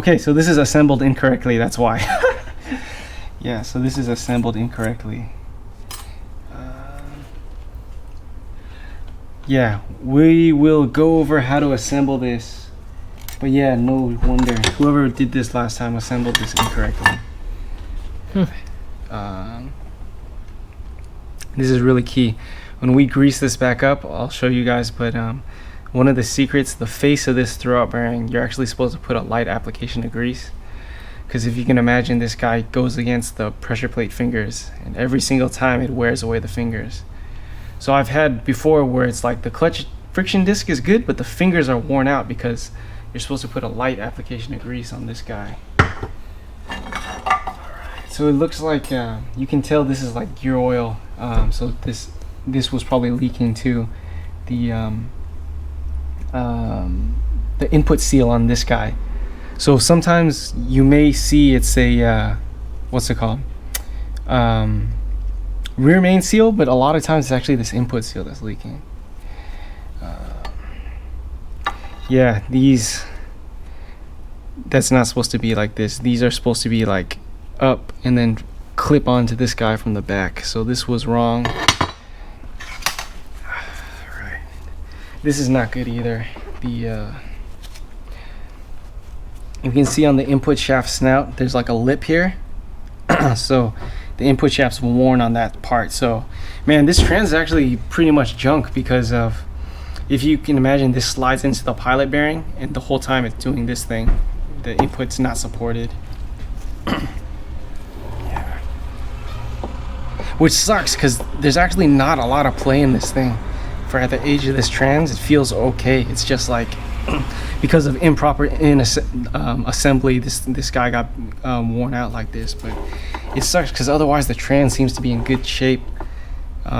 okay, so this is assembled incorrectly, that's why. Yeah, so this is assembled incorrectly. Yeah, we will go over how to assemble this. But yeah, no wonder. Whoever did this last time assembled this incorrectly. This is really key. When we grease this back up, I'll show you guys, but one of the secrets, the face of this throwout bearing, you're actually supposed to put a light application of grease. Because if you can imagine, this guy goes against the pressure plate fingers, and every single time it wears away the fingers. So I've had before where it's like the clutch friction disc is good, but the fingers are worn out because you're supposed to put a light application of grease on this guy. So it looks like you can tell this is like gear oil. So this was probably leaking too. The input seal on this guy. So sometimes you may see it's a what's it called? Rear main seal, but a lot of times it's actually this input seal that's leaking. Yeah, that's not supposed to be like this. These are supposed to be like up and then clip onto this guy from the back. So this was wrong. Right. This is not good either. You can see on the input shaft snout, there's like a lip here. So the input shaft's worn on that part. So man, this trans is actually pretty much junk because of, if you can imagine, this slides into the pilot bearing and the whole time it's doing this thing. The input's not supported. Yeah. Which sucks because there's actually not a lot of play in this thing. For at the age of this trans, it feels okay. It's just like because of improper assembly, this guy got worn out like this. But it sucks because otherwise the trans seems to be in good shape.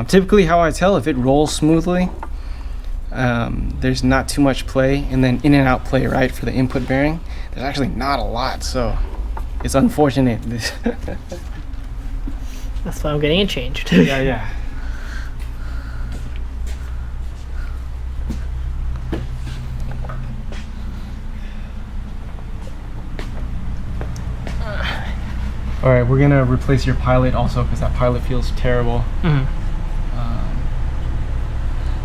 Typically how I tell if it rolls smoothly, there's not too much play, and then in and out play, right, for the input bearing, there's actually not a lot. So it's unfortunate. That's why I'm getting it changed. Yeah. All right, we're gonna replace your pilot also because that pilot feels terrible.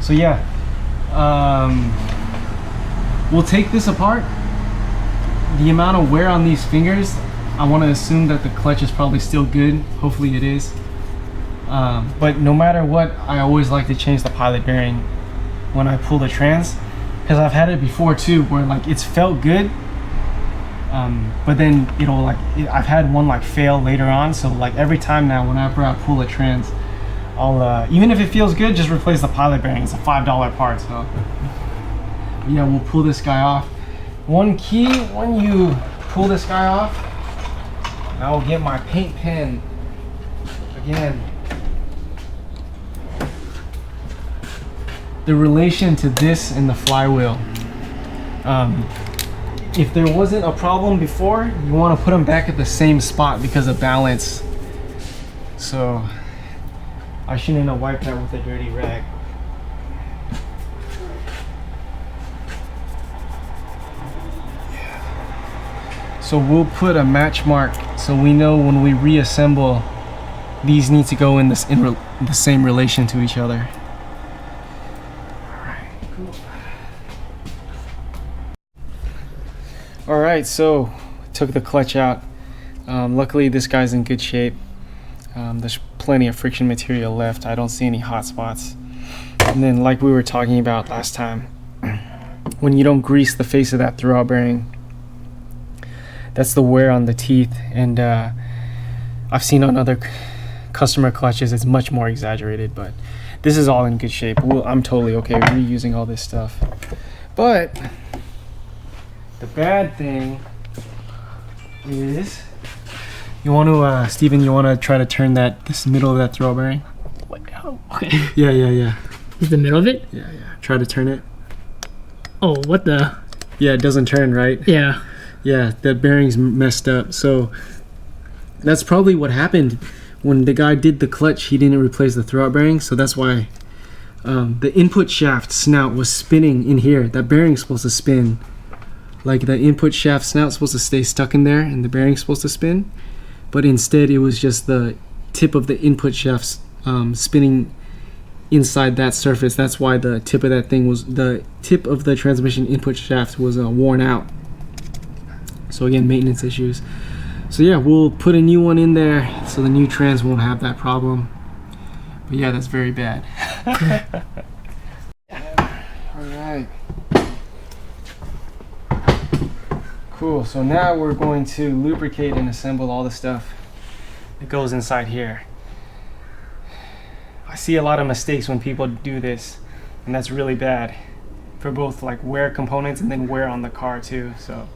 So yeah, we'll take this apart. The amount of wear on these fingers, I want to assume that the clutch is probably still good. Hopefully it is. But no matter what, I always like to change the pilot bearing when I pull the trans, because I've had it before too where like it's felt good, but then I've had one like fail later on. So like every time now whenever I pull a trans, I'll even if it feels good, just replace the pilot bearing. It's a $5 part. So yeah, we'll pull this guy off. One key when you pull this guy off, I will get my paint pen again. The relation to this and the flywheel. If there wasn't a problem before, you want to put them back at the same spot because of balance. So I shouldn't have wiped that with a dirty rag. So we'll put a match mark so we know when we reassemble, these need to go in the same relation to each other. Alright, cool. Alright, so took the clutch out. Luckily this guy's in good shape. There's plenty of friction material left. I don't see any hot spots. And then like we were talking about last time, when you don't grease the face of that throwout bearing, that's the wear on the teeth. And I've seen on other customer clutches it's much more exaggerated, but this is all in good shape. I'm totally okay reusing all this stuff. But the bad thing is, you want to, Steven, you want to try to turn this middle of that throwout bearing? Okay. Yeah. Is the middle of it? Yeah. Try to turn it. Oh, what the? Yeah, it doesn't turn, right? Yeah. Yeah, that bearing's messed up. So that's probably what happened when the guy did the clutch. He didn't replace the throwout bearing, so that's why the input shaft snout was spinning in here. That bearing's supposed to spin Like the input shaft snout's supposed to stay stuck in there and the bearing's supposed to spin, but instead it was just the tip of the input shaft spinning inside that surface. That's why the tip of that thing was, the tip of the transmission input shaft was worn out. So again, maintenance issues. So yeah, we'll put a new one in there so the new trans won't have that problem. But yeah, that's very bad. All right. Cool, so now we're going to lubricate and assemble all the stuff that goes inside here. I see a lot of mistakes when people do this, and that's really bad for both like wear components and then wear on the car too. So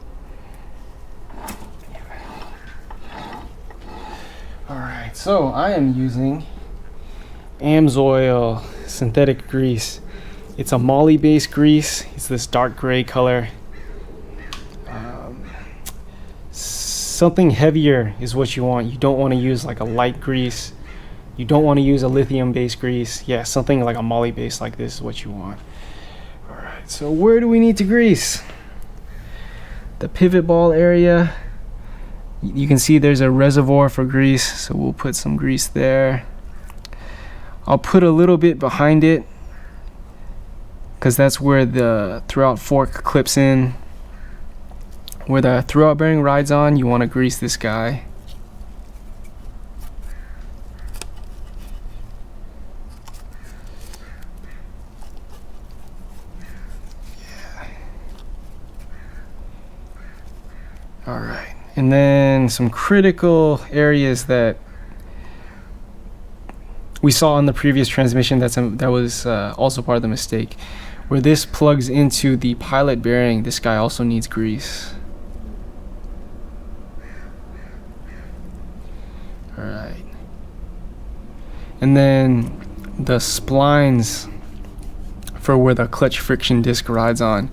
alright, so I am using Amsoil synthetic grease. It's a moly based grease. It's this dark gray color. Something heavier is what you want. You don't want to use like a light grease. You don't want to use a lithium based grease. Yeah, something like a moly based like this is what you want. Alright, so where do we need to grease? The pivot ball area. You can see there's a reservoir for grease, so we'll put some grease there. I'll put a little bit behind it because that's where the throughout fork clips in. Where the throughout bearing rides on, you want to grease this guy. Yeah. All right, and then some critical areas that we saw in the previous transmission. That was also part of the mistake. Where this plugs into the pilot bearing, this guy also needs grease. Alright. And then the splines for where the clutch friction disc rides on.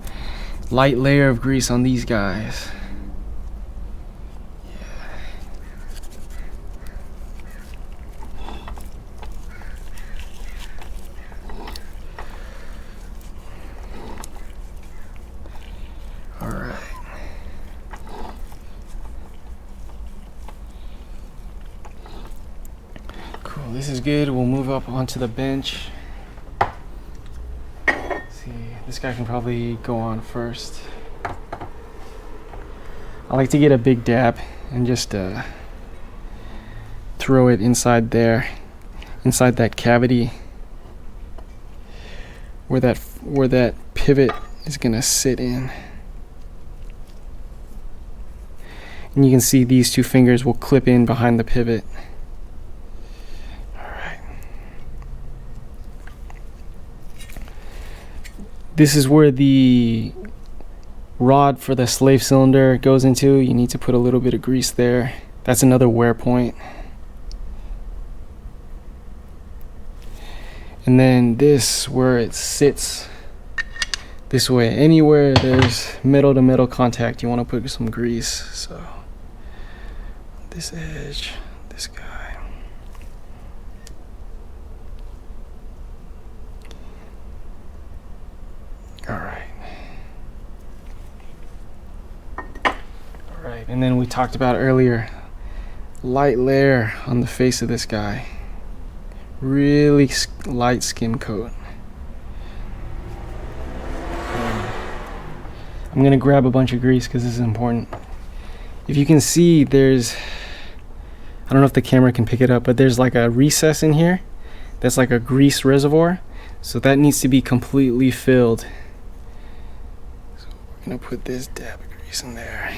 Light layer of grease on these guys. This is good. We'll move up onto the bench. Let's see, this guy can probably go on first. I like to get a big dab and just throw it inside there, inside that cavity where that pivot is gonna sit in. And you can see these two fingers will clip in behind the pivot. This is where the rod for the slave cylinder goes into. You need to put a little bit of grease there. That's another wear point. And then this, where it sits this way, anywhere there's metal to metal contact, you want to put some grease. So this edge, this guy. Alright, and then we talked about earlier, light layer on the face of this guy. Really light skim coat. I'm gonna grab a bunch of grease because this is important. If you can see, there's, I don't know if the camera can pick it up, but there's like a recess in here that's like a grease reservoir. So that needs to be completely filled. So we're gonna put this dab of grease in there.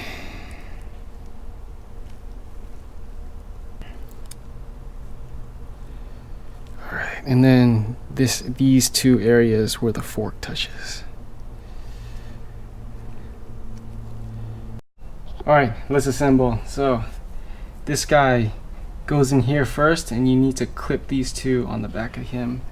Alright, and then these two areas where the fork touches. Alright, let's assemble. So this guy goes in here first, and you need to clip these two on the back of him.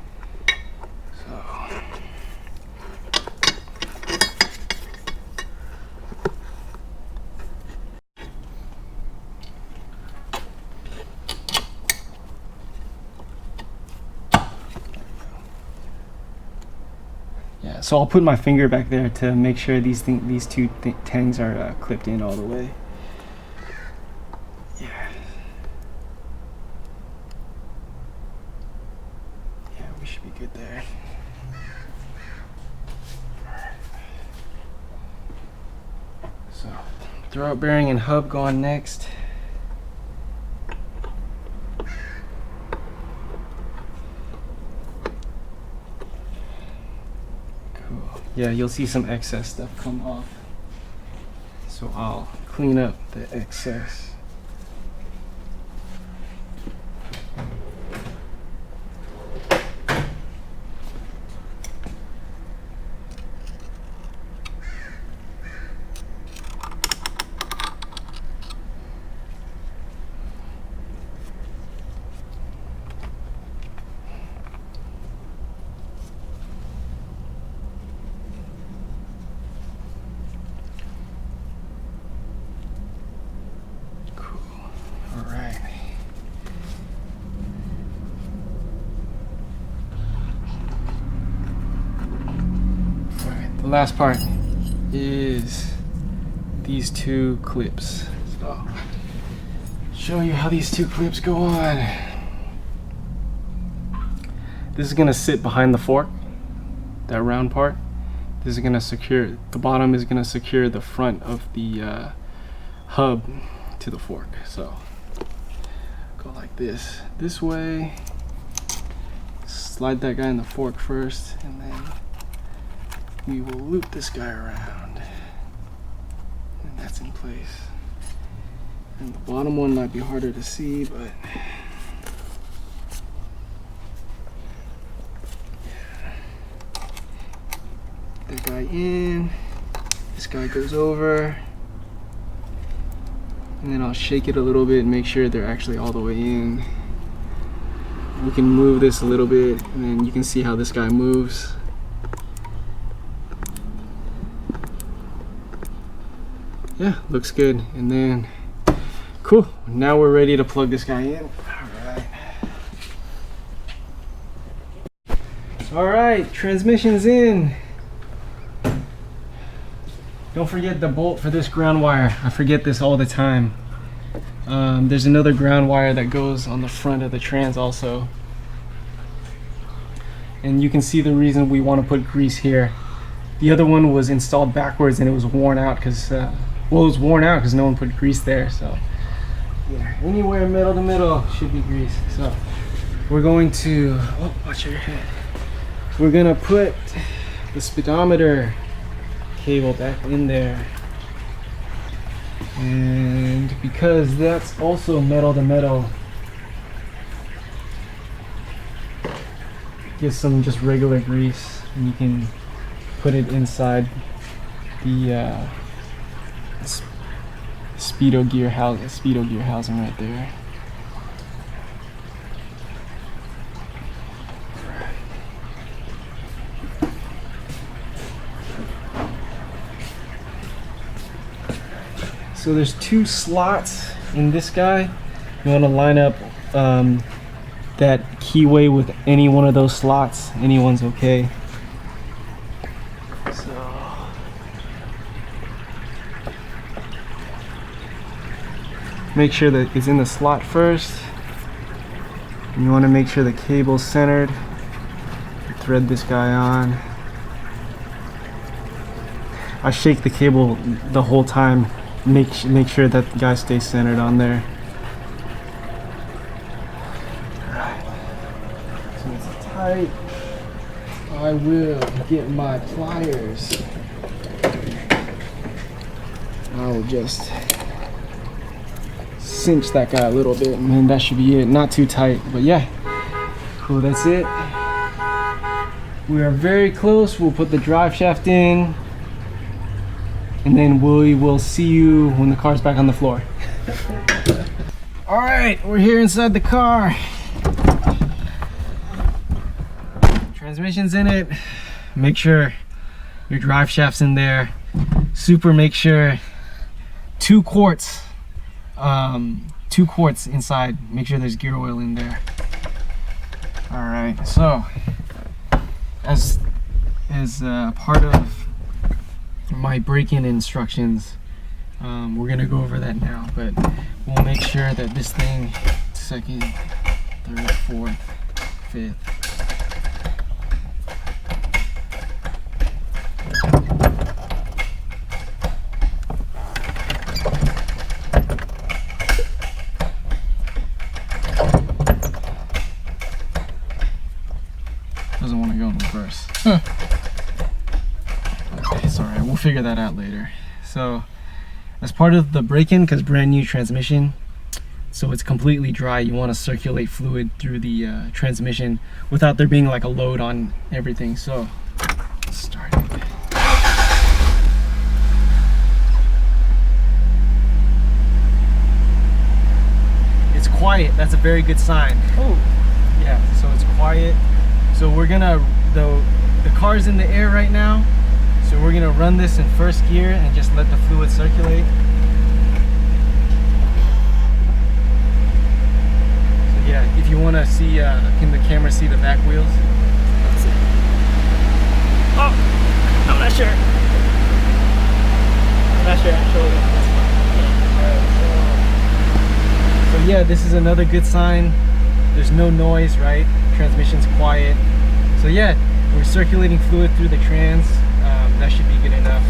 So I'll put my finger back there to make sure these two tangs are clipped in all the way. Yeah. Yeah, we should be good there. So, throwout bearing and hub go on next. Yeah, you'll see some excess stuff come off. So I'll clean up the excess. The last part is these two clips. So, show you how these two clips go on. This is gonna sit behind the fork, that round part. This is gonna secure, the bottom is gonna secure the front of the hub to the fork. So, go like this way, slide that guy in the fork first, and then we will loop this guy around, and that's in place. And the bottom one might be harder to see, but that guy in, this guy goes over, and then I'll shake it a little bit and make sure they're actually all the way in. We can move this a little bit, and then you can see how this guy moves. Yeah, looks good. And then, cool. Now we're ready to plug this guy in. All right, transmission's in. Don't forget the bolt for this ground wire. I forget this all the time. There's another ground wire that goes on the front of the trans also. And you can see the reason we want to put grease here. The other one was installed backwards and it was worn out because well, it was worn out because no one put grease there. So yeah, anywhere middle to middle should be grease. So we're going to, oh, watch your head. We're gonna put the speedometer cable back in there, and because that's also metal to metal, get some just regular grease and you can put it inside the speedo gear housing right there. So there's two slots in this guy. You want to line up that keyway with any one of those slots. Anyone's okay. Make sure that it's in the slot first. And you want to make sure the cable's centered. Thread this guy on. I shake the cable the whole time. Make sure that the guy stays centered on there. Alright. So it's tight. I will get my pliers. I will just cinch that guy a little bit, and then that should be it. Not too tight, but yeah. Cool, that's it. We are very close. We'll put the drive shaft in, and then we will see you when the car's back on the floor. All right, we're here inside the car. Transmission's in it. Make sure your drive shaft's in there. Super, make sure 2 quarts. 2 quarts inside. Make sure there's gear oil in there. All right, so as as part of my break-in instructions. We're gonna go over that now, but we'll make sure that this thing, second, third, fourth, fifth, doesn't want to go in reverse. Okay, sorry, we'll figure that out later. So as part of the break-in, because brand new transmission, so it's completely dry, you want to circulate fluid through the transmission without there being like a load on everything. So let's start it. It's quiet. That's a very good sign. Oh, Yeah, so it's quiet. So we're gonna, the car's in the air right now, so we're gonna run this in first gear and just let the fluid circulate. So yeah, if you wanna see, can the camera see the back wheels? let's see. Oh, I'm not sure. I'm not sure actually. So yeah, this is another good sign. There's no noise, right? Transmission's quiet. So yeah, we're circulating fluid through the trans. That should be good enough.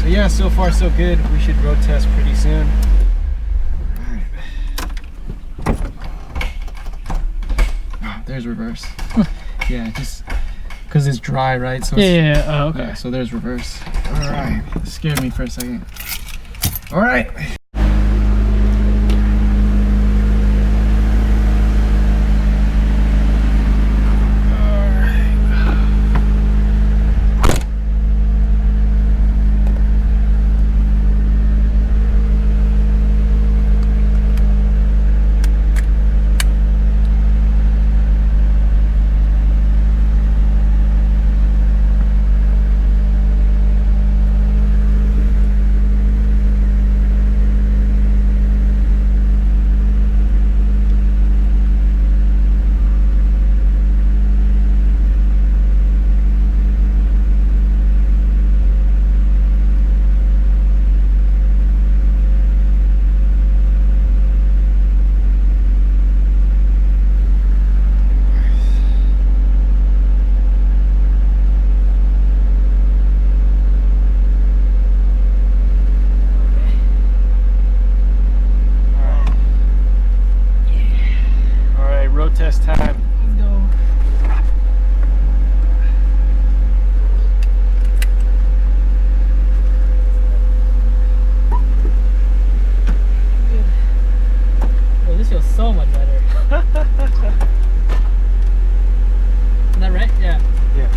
So yeah, so far so good. We should road test pretty soon. Oh, there's reverse. Yeah, just because it's dry, right? So it's, Oh, okay. yeah, so there's reverse. All right, it scared me for a second. All right. Test time. Let's go. Good. Oh, this feels so much better. Is that right? Yeah. Yeah.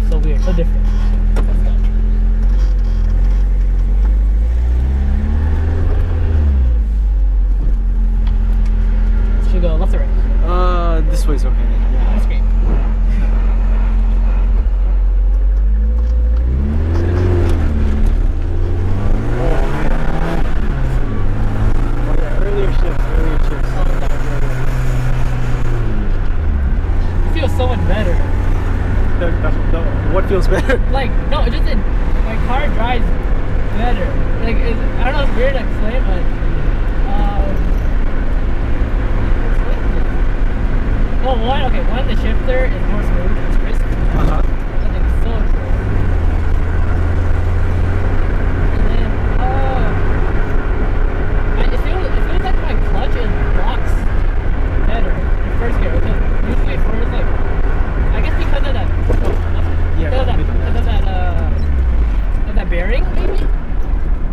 So weird. So different. Should we go left or right? This way's okay. Yeah. That's great. Earlier shifts. It feels so much better. What feels better? Like, no, it just, my car drives better. Like, I don't know, it's weird to explain, but, well, one, the shifter is more smooth, it's crisp. Uh-huh. I think it's so cool. And then, it feels like my clutch locks better in first gear. Usually first, like, I guess because of that. Yeah. Because of that bearing, maybe.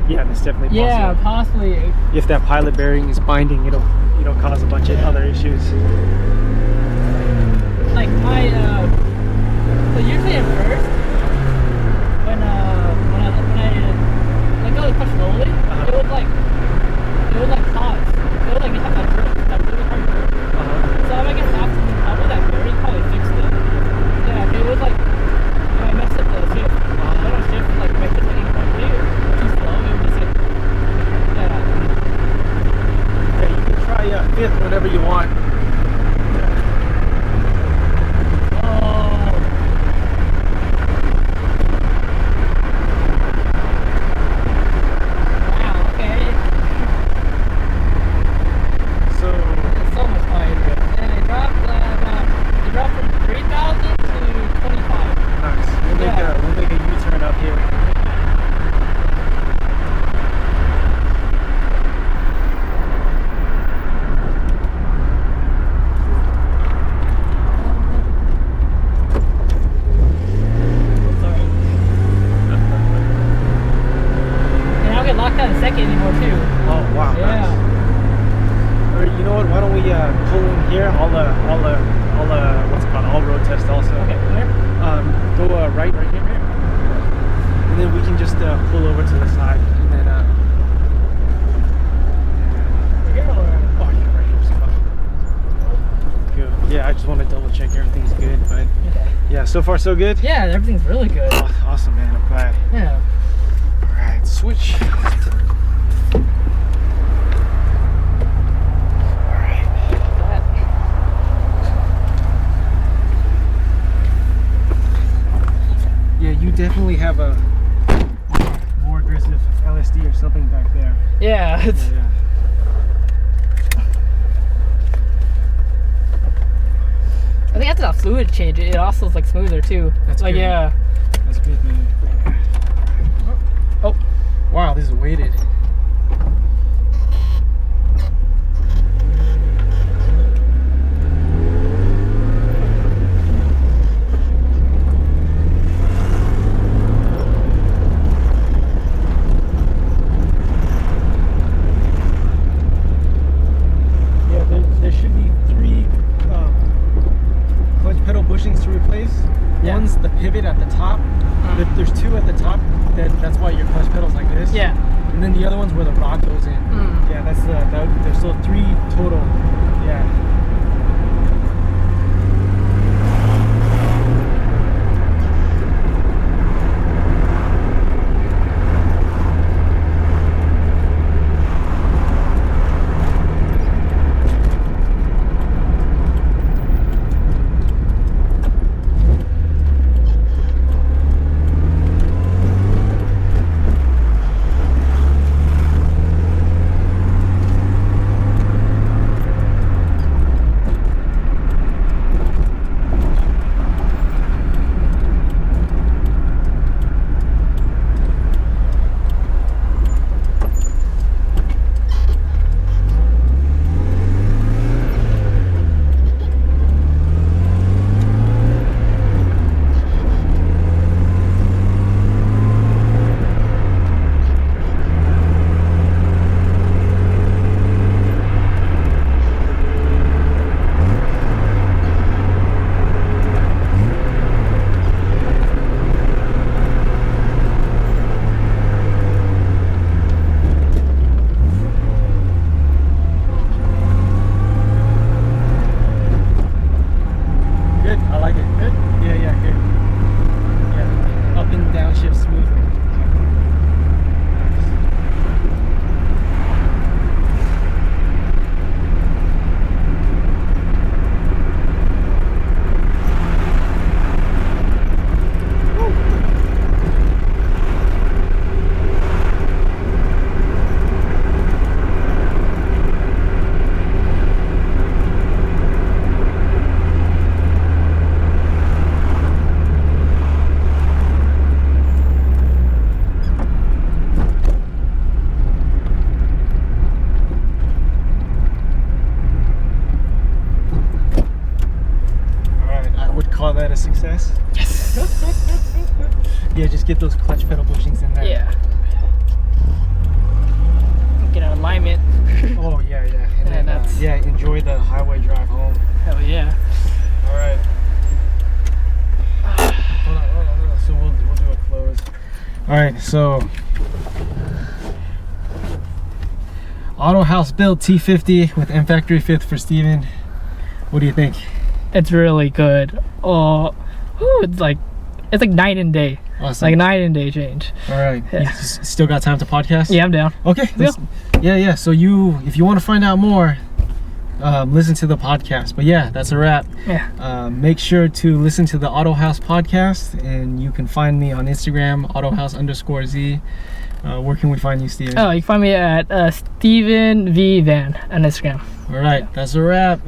Yeah, that's definitely possible. Yeah, possibly. If that pilot bearing is binding, it'll cause a bunch of other issues. Like my So usually at first, when I let go of the clutch slowly, it would like pause. It would like have that grip, that really hard grip. So I guess after probably that bearing probably fixed it. Yeah, it was like when I messed up the shift. When I shift like my shift getting too slow, it would just like Yeah, you can try fifth whenever you want. So far, so good? Yeah, everything's really good. Oh, awesome, man. I'm glad. Yeah. All right, switch. All right. Yeah, you definitely have a more aggressive LSD or something back there. Yeah. Yeah. I think after that fluid change, it also is like smoother too. That's like good. Yeah. That's good, man. Oh. Wow, this is weighted. Yeah, there should be 3 clutch pedal bushings to replace. Yeah. One's the pivot at the top. There's 2 at the top. That's why your clutch pedal's like this. Yeah. And then the other one's where the rod goes in. Yeah, that's there's still 3 total. Yeah. call that a success? Yes. Yeah, just get those clutch pedal bushings in there. Yeah. Get an alignment. Oh yeah, yeah. And Yeah, then that's- yeah, enjoy the highway drive home. Hell yeah. All right. All right, so Autohaus built T50 with M factory fifth for Steven. What do you think? It's really good. Oh, it's like night and day. Awesome. Like night and day change. All right. Yeah. You still got time to podcast? Yeah, I'm down. Okay. Yeah. So if you want to find out more, listen to the podcast. But yeah, that's a wrap. Yeah. Make sure to listen to the Autohaus podcast, and you can find me on Instagram, Autohaus_Z. Where can we find you, Steven? Oh, you can find me at Steven V Van on Instagram. All right, that's a wrap.